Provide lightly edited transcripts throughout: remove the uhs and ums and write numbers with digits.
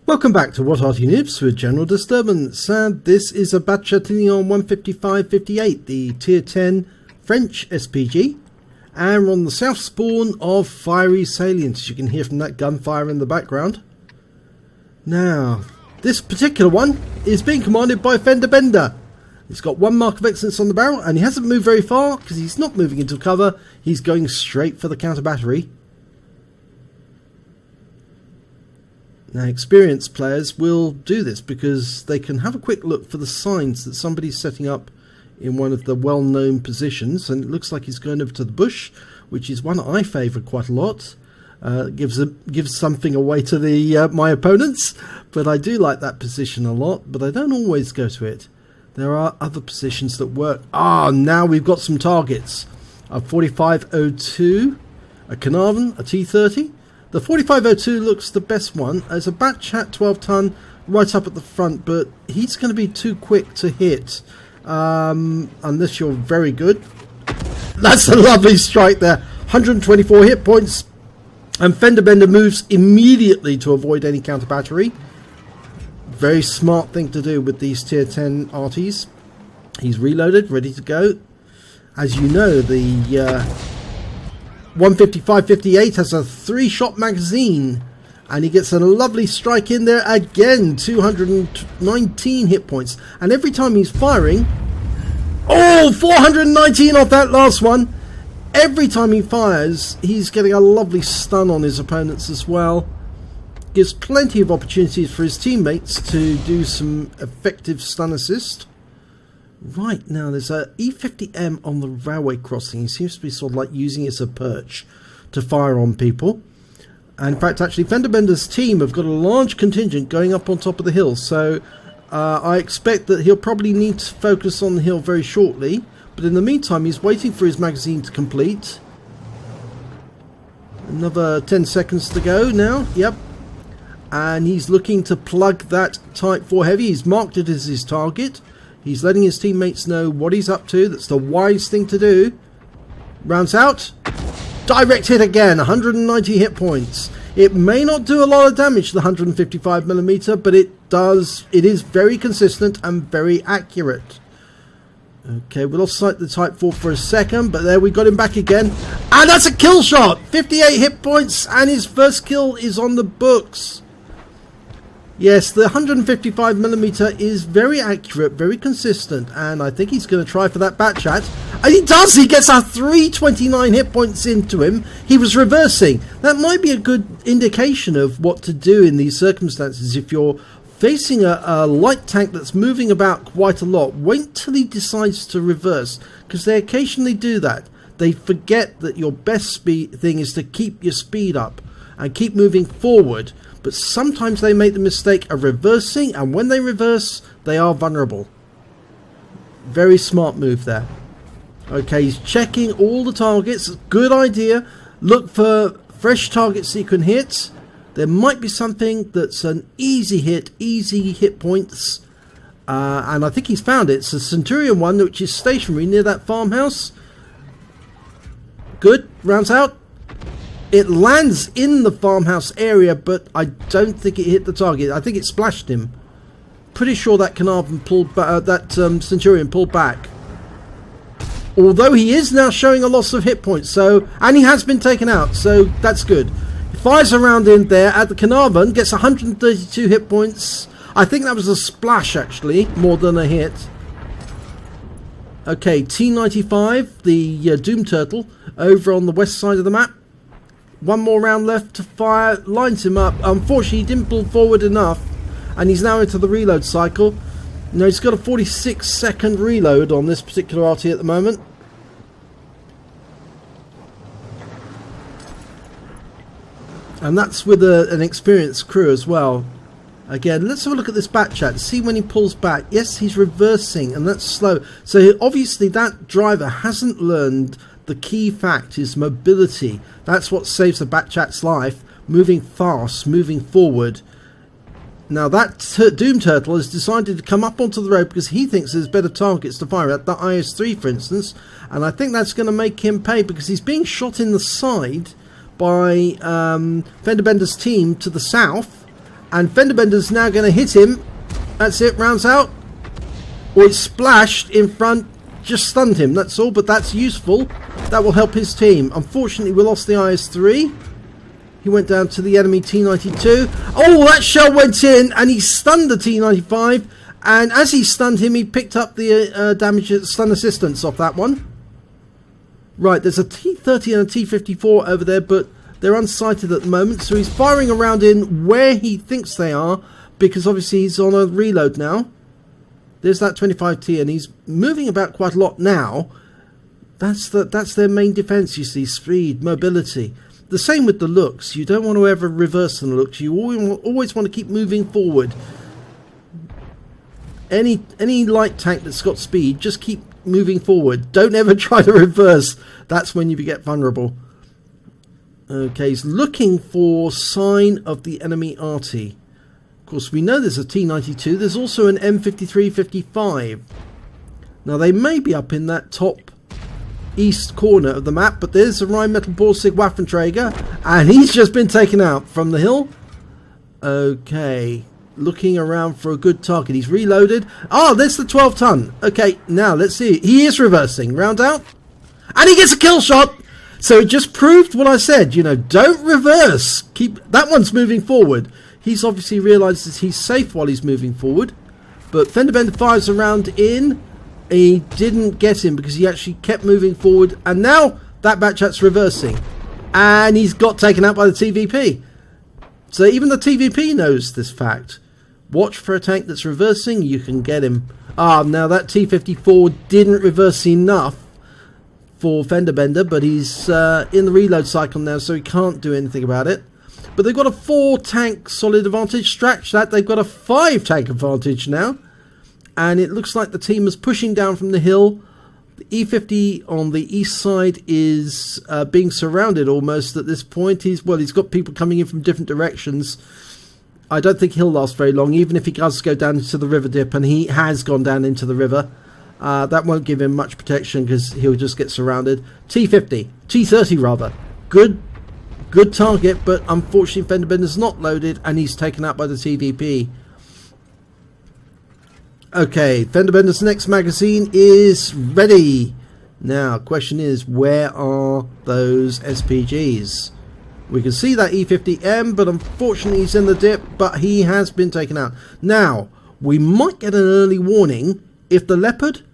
Welcome back to What Arty Noobs with General Disturbance, and this is a Bat Châtillon 155-58, the Tier 10 French SPG, and we're on the south spawn of Fiery Salient, as you can hear from that gunfire in the background. Now, this particular one is being commanded by FendaBenda. He's got one mark of excellence on the barrel, and he hasn't moved very far, because he's not moving into cover, he's going straight for the counter battery. Now, experienced players will do this because they can have a quick look for the signs that somebody's setting up in one of the well-known positions, and it looks like he's going over to the bush, which is one I favour quite a lot. Gives something away to the my opponents, but I do like that position a lot, but I don't always go to it. There are other positions that work. Now we've got some targets. A 4502, a Carnarvon, a T30. The 4502 looks the best one. There's a Bat Chat 12 ton right up at the front, but he's going to be too quick to hit unless you're very good. That's a lovely strike there. 124 hit points, and FendaBenda moves immediately to avoid any counter battery. Very smart thing to do with these tier 10 Arties. He's reloaded, ready to go. As you know, the 155-58 has a 3-shot magazine, and he gets a lovely strike in there again. 219 hit points, and every time he's firing, 419 off that last one. Every time he fires, he's getting a lovely stun on his opponents as well. Gives plenty of opportunities for his teammates to do some effective stun assist. Right, now there's a E50M on the railway crossing. He seems to be sort of like using it as a perch to fire on people. And in fact, actually, FendaBenda's team have got a large contingent going up on top of the hill. So I expect that he'll probably need to focus on the hill very shortly. But in the meantime, he's waiting for his magazine to complete. Another 10 seconds to go now. Yep. And he's looking to plug that Type 4 Heavy. He's marked it as his target. He's letting his teammates know what he's up to. That's the wise thing to do. Rounds out. Direct hit again. 190 hit points. It may not do a lot of damage to the 155mm, but it does. It is very consistent and very accurate. Okay, we lost sight of the Type 4 for a second, but there we got him back again. And that's a kill shot! 58 hit points, and his first kill is on the books. Yes, the 155mm is very accurate, very consistent, and I think he's going to try for that Bat Chat. And he does! He gets a 329 hit points into him. He was reversing. That might be a good indication of what to do in these circumstances. If you're facing a light tank that's moving about quite a lot, wait till he decides to reverse, because they occasionally do that. They forget that your best thing is to keep your speed up and keep moving forward. But sometimes they make the mistake of reversing, and when they reverse, they are vulnerable. Very smart move there. Okay, he's checking all the targets. Good idea. Look for fresh targets that you can hit. There might be something that's an easy hit points. And I think he's found it. It's a Centurion one, which is stationary near that farmhouse. Good. Rounds out. It lands in the farmhouse area, but I don't think it hit the target. I think it splashed him. Pretty sure that Carnarvon pulled back, Centurion pulled back. Although he is now showing a loss of hit points, and he has been taken out, so that's good. He fires around in there at the Carnarvon, gets 132 hit points. I think that was a splash, actually, more than a hit. Okay, T95, the Doom Turtle, over on the west side of the map. One more round left to fire, lines him up. Unfortunately, he didn't pull forward enough, and he's now into the reload cycle. Now, he's got a 46-second reload on this particular Arty at the moment. And that's with an experienced crew as well. Again, let's have a look at this Bat Chat. See when he pulls back. Yes, he's reversing, and that's slow. So obviously that driver hasn't learned the key fact is mobility. That's what saves the Bat Chat's life. Moving fast, moving forward. Now that Doom Turtle has decided to come up onto the road because he thinks there's better targets to fire at, the IS-3 for instance. And I think that's going to make him pay because he's being shot in the side by FendaBenda's team to the south. And FendaBenda's now going to hit him. That's it, rounds out. Or it splashed in front, just stunned him, that's all, but that's useful. That will help his team. Unfortunately, we lost the IS-3. He went down to the enemy T-92. Oh, that shell went in, and he stunned the T-95. And as he stunned him, he picked up the damage stun assistance off that one. Right, there's a T-30 and a T-54 over there, but they're unsighted at the moment. So he's firing around in where he thinks they are, because obviously he's on a reload now. There's that 25T, and he's moving about quite a lot now. That's their main defense, you see, speed, mobility. The same with the looks. You don't want to ever reverse the looks. You always want to keep moving forward. Any light tank that's got speed, just keep moving forward. Don't ever try to reverse. That's when you get vulnerable. Okay, he's looking for sign of the enemy Arty. Of course, we know there's a T-92. There's also an M53-55. Now, they may be up in that top east corner of the map, but there's a Rheinmetall Borsig Waffenträger, and he's just been taken out from the hill. Okay, looking around for a good target. He's reloaded. Oh, there's the 12-ton. Okay, now let's see. He is reversing. Round out. And he gets a kill shot. So it just proved what I said. You know, don't reverse. That one's moving forward. He's obviously realised that he's safe while he's moving forward. But FendaBenda fires around in. He didn't get him because he actually kept moving forward. And now that Bat Chât's reversing. And he's got taken out by the TVP. So even the TVP knows this fact. Watch for a tank that's reversing. You can get him. Ah, now that T-54 didn't reverse enough for FendaBenda. But he's in the reload cycle now. So he can't do anything about it. But they've got a 4-tank solid advantage. Scratch that. They've got a 5-tank advantage now. And it looks like the team is pushing down from the hill. The E50 on the east side is being surrounded almost at this point. He's got people coming in from different directions. I don't think he'll last very long, even if he does go down into the river dip, and he has gone down into the river. That won't give him much protection because he'll just get surrounded. T30 rather. Good target, but unfortunately FendaBenda's not loaded, and he's taken out by the TVP. Okay, FendaBenda's next magazine is ready. Now, question is, where are those SPGs? We can see that E50M, but unfortunately he's in the dip, but he has been taken out. Now, we might get an early warning if the Leopard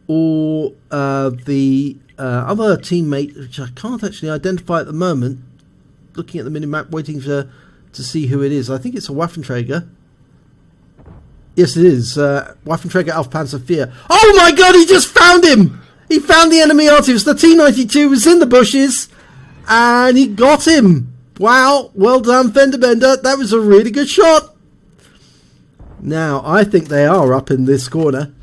or the other teammate, which I can't actually identify at the moment, looking at the minimap, waiting to see who it is. I think it's a Waffenträger. Yes, it is. Waffenträger Auf Panzer IV. Oh my god, he just found him! He found the enemy artist. The T-92 was in the bushes, and he got him. Wow, well done, FendaBenda. That was a really good shot. Now, I think they are up in this corner.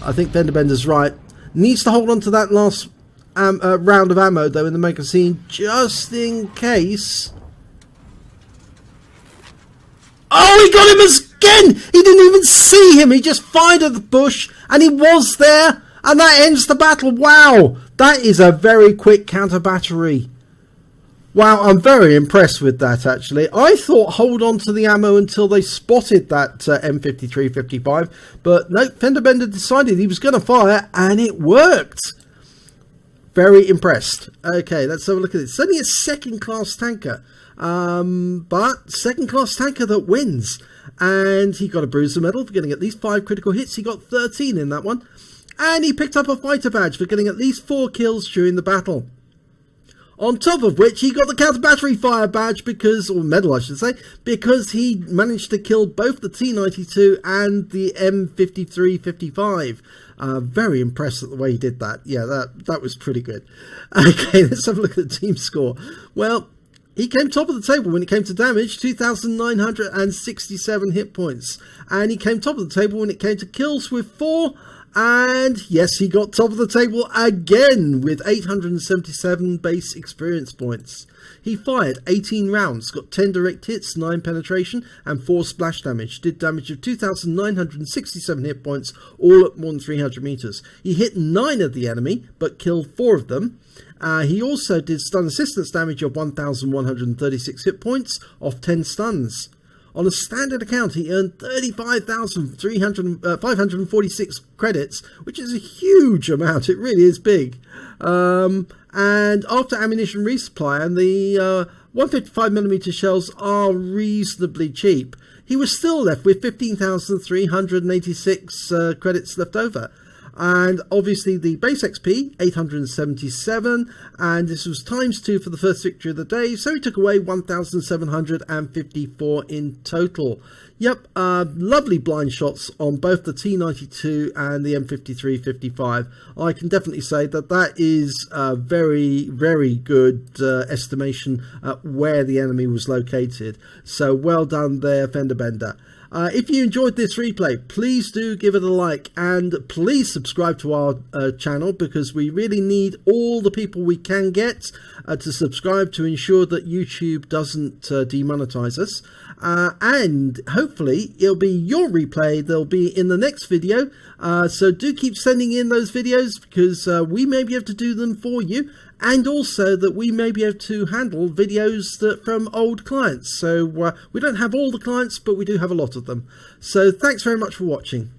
I think FendaBenda's right. Needs to hold on to that last round of ammo, though, in the magazine, just in case. Oh, he got him again! He didn't even see him. He just fired at the bush, and he was there, and that ends the battle. Wow, that is a very quick counter battery. Wow, I'm very impressed with that, actually. I thought hold on to the ammo until they spotted that M53-55, but no, FendaBenda decided he was going to fire, and it worked. Very impressed. Okay, let's have a look at it. It's only a second-class tanker. But second-class tanker that wins. And he got a bruiser medal for getting at least 5 critical hits. He got 13 in that one. And he picked up a fighter badge for getting at least 4 kills during the battle. On top of which, he got the counter battery fire badge or medal I should say, because he managed to kill both the T-92 and the M53-55. Very impressed at the way he did that. Yeah, that was pretty good. Okay, let's have a look at the team score. Well, he came top of the table when it came to damage, 2,967 hit points. And he came top of the table when it came to kills with 4. And yes, he got top of the table again with 877 base experience points. He fired 18 rounds, got 10 direct hits, 9 penetration, and 4 splash damage. Did damage of 2,967 hit points, all at more than 300 meters. He hit 9 of the enemy, but killed 4 of them. He also did stun assistance damage of 1,136 hit points off 10 stuns. On a standard account, he earned 35,546 credits, which is a huge amount. It really is big. And after ammunition resupply, and the 155mm shells are reasonably cheap, he was still left with 15,386 credits left over. And obviously the base XP, 877, and this was ×2 for the first victory of the day, so he took away 1,754 in total. Yep, lovely blind shots on both the T92 and the M53-55. I can definitely say that that is a very, very good estimation at where the enemy was located. So well done there, FendaBenda. If you enjoyed this replay, please do give it a like, and please subscribe to our channel, because we really need all the people we can get to subscribe to ensure that YouTube doesn't demonetize us. And hopefully it'll be your replay that'll be in the next video. So do keep sending in those videos, because we may be able to do them for you, and also that we may be able to handle videos from old clients. So we don't have all the clients, but we do have a lot of them. So thanks very much for watching.